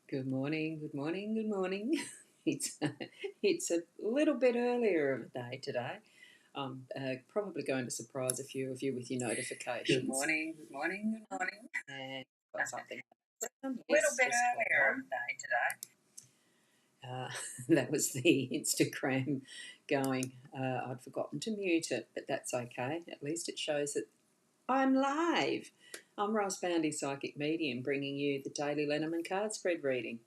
Good morning, good morning, good morning. It's it's a little bit earlier of a day today. I'm probably going to surprise a few of you with your notifications. Good morning, good morning, good morning. And got something. A little bit earlier of the day today. That was the Instagram going. I'd forgotten to mute it, but that's okay. At least it shows that I'm live. I'm Ross Boundy, Psychic Medium, bringing you the daily Lenormand card spread reading,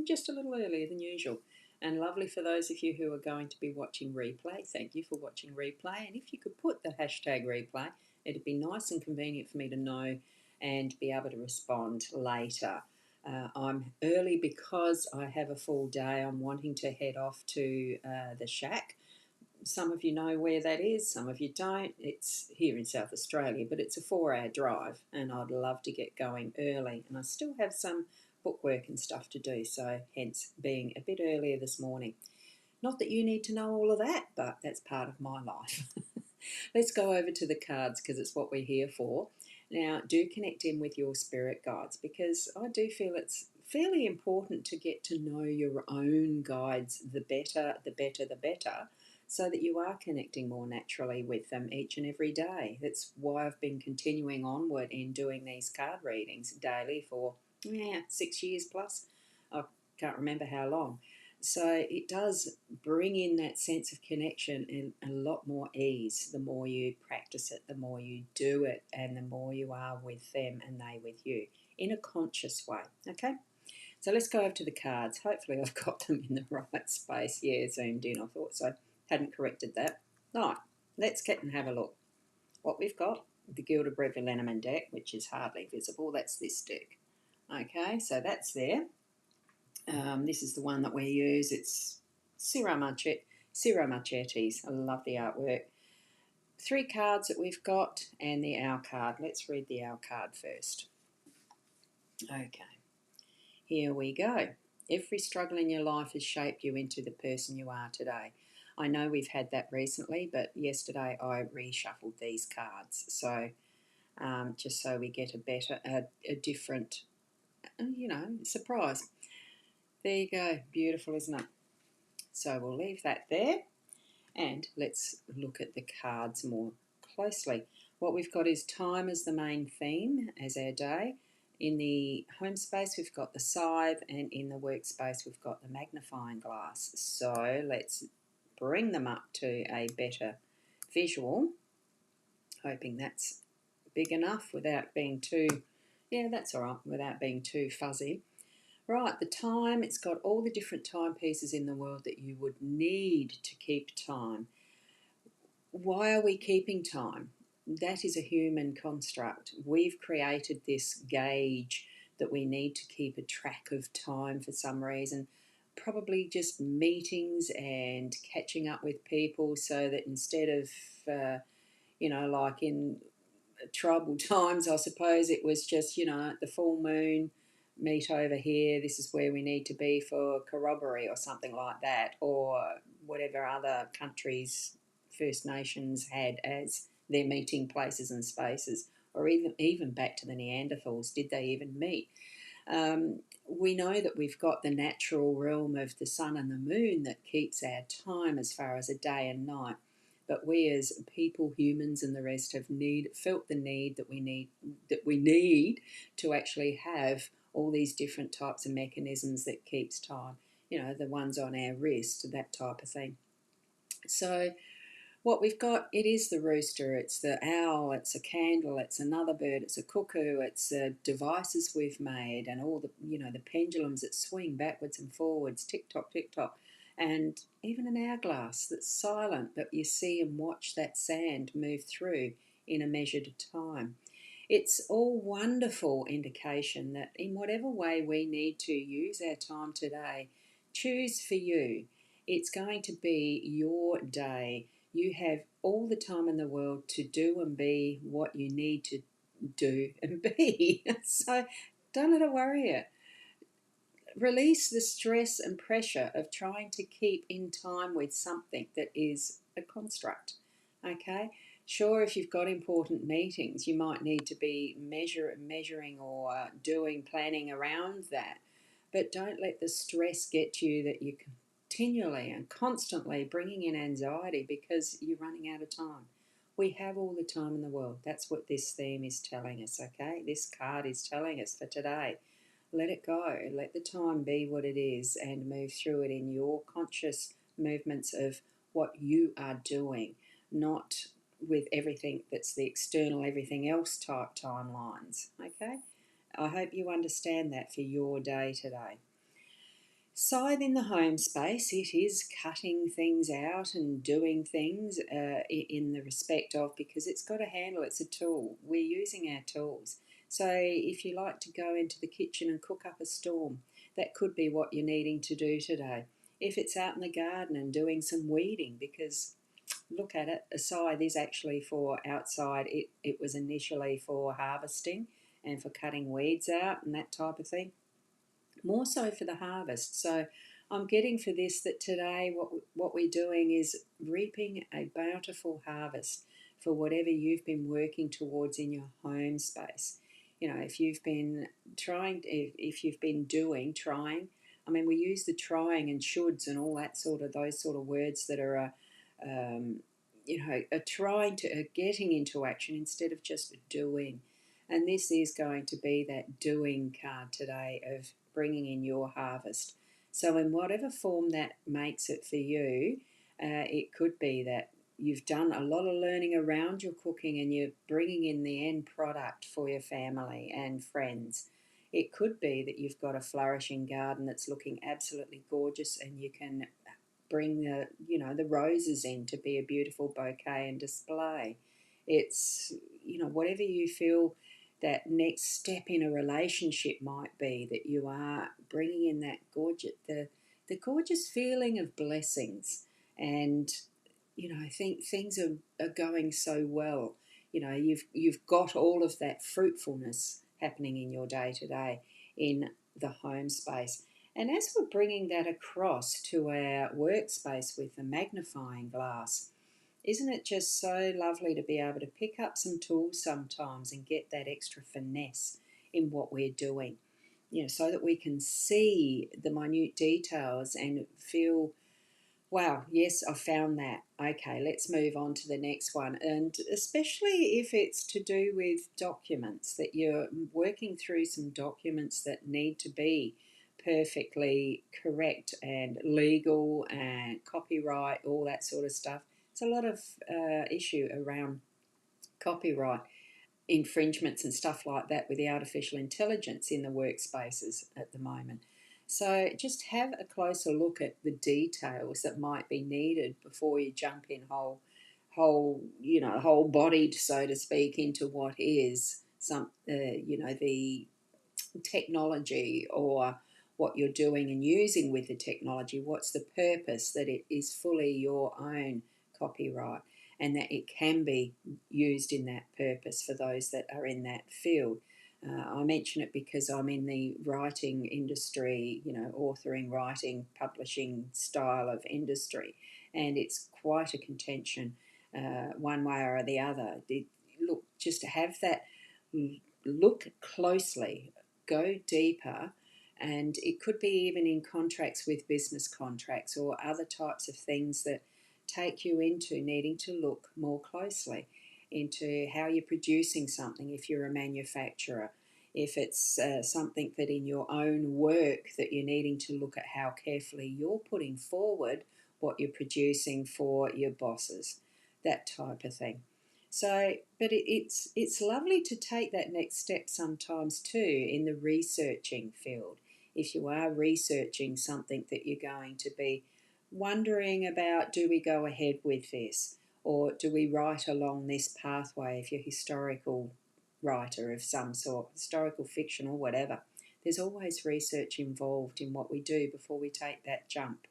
just a little earlier than usual. And lovely for those of you who are going to be watching replay. Thank you for watching replay. And if you could put the hashtag replay, it'd be nice and convenient for me to know and be able to respond later. I'm early because I have a full day. I'm wanting to head off to the shack. Some of you know where that is, some of you don't. It's here in South Australia, but it's a 4-hour drive, and I'd love to get going early. And I still have some bookwork and stuff to do, so hence being a bit earlier this morning. Not that you need to know all of that, but that's part of my life. Let's go over to the cards because it's what we're here for. Now, do connect in with your spirit guides because I do feel it's fairly important to get to know your own guides the better, the better, the better, so that you are connecting more naturally with them each and every day. That's why I've been continuing onward in doing these card readings daily for 6 years plus. I can't remember how long. So it does bring in that sense of connection and a lot more ease. The more you practice it, the more you do it, and the more you are with them and they with you in a conscious way. Okay? So let's go over to the cards. Hopefully I've got them in the right space. Yeah, zoomed in. I thought so. Hadn't corrected that. All right, let's get and have a look. What we've got, the Gilded Breville Lenormand deck, which is hardly visible. That's this deck. Okay, so that's there. This is the one that we use. It's Ciro Marchetti's. I love the artwork. 3 cards that we've got and the Owl card. Let's read the Owl card first. Okay, here we go. Every struggle in your life has shaped you into the person you are today. I know we've had that recently, but yesterday I reshuffled these cards. So just so we get a different, surprise. There you go. Beautiful, isn't it? So we'll leave that there and let's look at the cards more closely. What we've got is time as the main theme as our day. In the home space, we've got the scythe, and in the workspace, we've got the magnifying glass. So let's bring them up to a better visual, hoping that's big enough without being too, that's all right, without being too fuzzy. Right, the time, it's got all the different timepieces in the world that you would need to keep time. Why are we keeping time? That is a human construct. We've created this gauge that we need to keep a track of time for some reason. Probably just meetings and catching up with people so that instead of, like in troubled times, I suppose it was just, at the full moon, meet over here, this is where we need to be for corroboree or something like that, or whatever other countries First Nations had as their meeting places and spaces, or even back to the Neanderthals, did they even meet? We know that we've got the natural realm of the sun and the moon that keeps our time as far as a day and night. But we as people, humans, and the rest have felt the need that we need to actually have all these different types of mechanisms that keeps time. The ones on our wrist, that type of thing. So what we've got, it is the rooster, it's the owl, it's a candle, it's another bird, it's a cuckoo, it's devices we've made, and all the pendulums that swing backwards and forwards, tick tock, and even an hourglass that's silent, but you see and watch that sand move through in a measured time. It's all wonderful indication that in whatever way we need to use our time today, choose for you. It's going to be your day. You have all the time in the world to do and be what you need to do and be. So don't let it worry you. Release the stress and pressure of trying to keep in time with something that is a construct. Okay? Sure, if you've got important meetings, you might need to be measuring or planning around that. but don't let the stress get you that you continually and constantly bringing in anxiety because you're running out of time. We have all the time in the world. That's what this theme is telling us, okay? This card is telling us for today. Let it go. Let the time be what it is and move through it in your conscious movements of what you are doing, not with everything that's the external, everything else type timelines, okay? I hope you understand that for your day today. Scythe in the home space, it is cutting things out and doing things in the respect of, because it's got a handle, it's a tool. We're using our tools. So if you like to go into the kitchen and cook up a storm, that could be what you're needing to do today. If it's out in the garden and doing some weeding, because look at it, a scythe is actually for outside. It was initially for harvesting and for cutting weeds out and that type of thing, more so for the harvest. So I'm getting for this that today what we're doing is reaping a bountiful harvest for whatever you've been working towards in your home space. You know, if you've been if you've been trying, I mean, we use the trying and shoulds and all that sort of, those sort of words that are, trying to, getting into action instead of just doing. And this is going to be that doing card today of bringing in your harvest. So in whatever form that makes it for you, it could be that you've done a lot of learning around your cooking and you're bringing in the end product for your family and friends. It could be that you've got a flourishing garden that's looking absolutely gorgeous and you can bring the roses in to be a beautiful bouquet and display. It's, whatever you feel that next step in a relationship might be, that you are bringing in that the gorgeous feeling of blessings. And I think things are going so well. You've got all of that fruitfulness happening in your day to day in the home space. And as we're bringing that across to our workspace with the magnifying glass, isn't it just so lovely to be able to pick up some tools sometimes and get that extra finesse in what we're doing, so that we can see the minute details and feel, wow, yes, I found that. Okay, let's move on to the next one. And especially if it's to do with documents, that you're working through some documents that need to be perfectly correct and legal and copyright, all that sort of stuff. It's a lot of issue around copyright infringements and stuff like that with the artificial intelligence in the workspaces at the moment. So just have a closer look at the details that might be needed before you jump in whole bodied, so to speak, into what is the technology, or what you're doing and using with the technology. What's the purpose? That it is fully your own copyright and that it can be used in that purpose for those that are in that field. I mention it because I'm in the writing industry, authoring, writing, publishing style of industry, and it's quite a contention one way or the other. Look, just to have that, look closely, go deeper, and it could be even in contracts with business contracts or other types of things that take you into needing to look more closely into how you're producing something. If you're a manufacturer, if it's something that in your own work that you're needing to look at how carefully you're putting forward what you're producing for your bosses, that type of thing. So, but it's lovely to take that next step sometimes too in the researching field. If you are researching something that you're going to be wondering about, do we go ahead with this, or do we write along this pathway? If you're a historical writer of some sort, historical fiction or whatever, there's always research involved in what we do before we take that jump,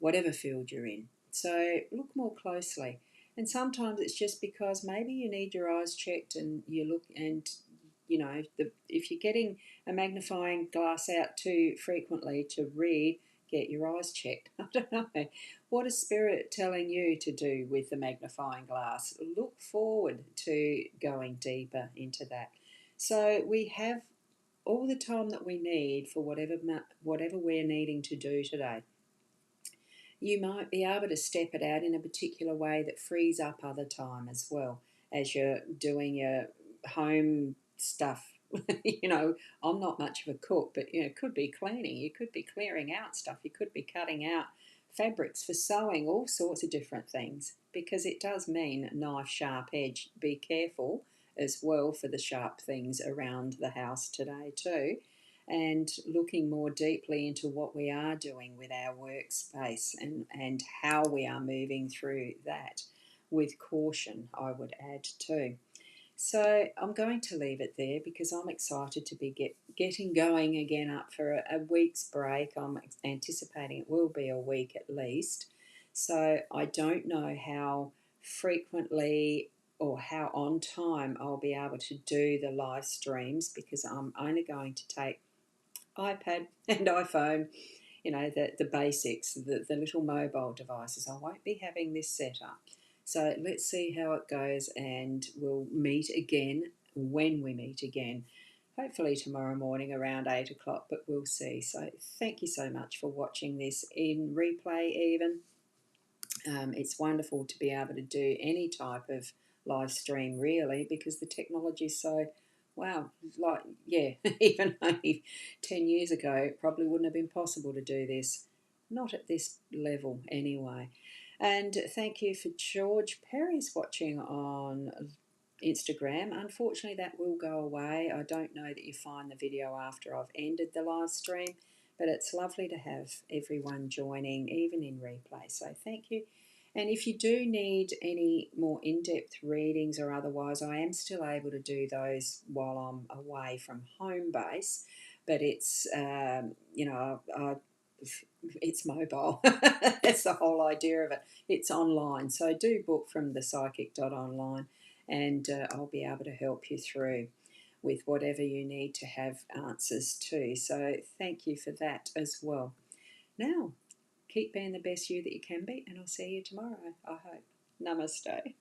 whatever field you're in. So look more closely. And sometimes it's just because maybe you need your eyes checked and you look and, if you're getting a magnifying glass out too frequently to read, get your eyes checked. I don't know. What is Spirit telling you to do with the magnifying glass? Look forward to going deeper into that. So we have all the time that we need for whatever we're needing to do today. You might be able to step it out in a particular way that frees up other time as well as you're doing your home stuff. I'm not much of a cook, but it could be cleaning, you could be clearing out stuff, you could be cutting out fabrics for sewing, all sorts of different things, because it does mean knife sharp edge. Be careful as well for the sharp things around the house today too, and looking more deeply into what we are doing with our workspace and how we are moving through that with caution, I would add too. So I'm going to leave it there because I'm excited to be getting going again up for a week's break. I'm anticipating it will be a week at least. So I don't know how frequently or how on time I'll be able to do the live streams, because I'm only going to take iPad and iPhone, the basics, the little mobile devices. I won't be having this set up. So let's see how it goes, and we'll meet again when we meet again. Hopefully tomorrow morning around 8 o'clock, but we'll see. So thank you so much for watching this in replay even. It's wonderful to be able to do any type of live stream really, because the technology is so, wow, like, yeah, even only 10 years ago, it probably wouldn't have been possible to do this. Not at this level anyway. And thank you for George Perry's watching on Instagram. Unfortunately, that will go away. I don't know that you find the video after I've ended the live stream, but it's lovely to have everyone joining, even in replay. So thank you. And if you do need any more in-depth readings or otherwise, I am still able to do those while I'm away from home base, but it's, it's mobile. That's the whole idea of it. It's online. So do book from thepsychic.online, and I'll be able to help you through with whatever you need to have answers to. So thank you for that as well. Now, keep being the best you that you can be, and I'll see you tomorrow, I hope. Namaste.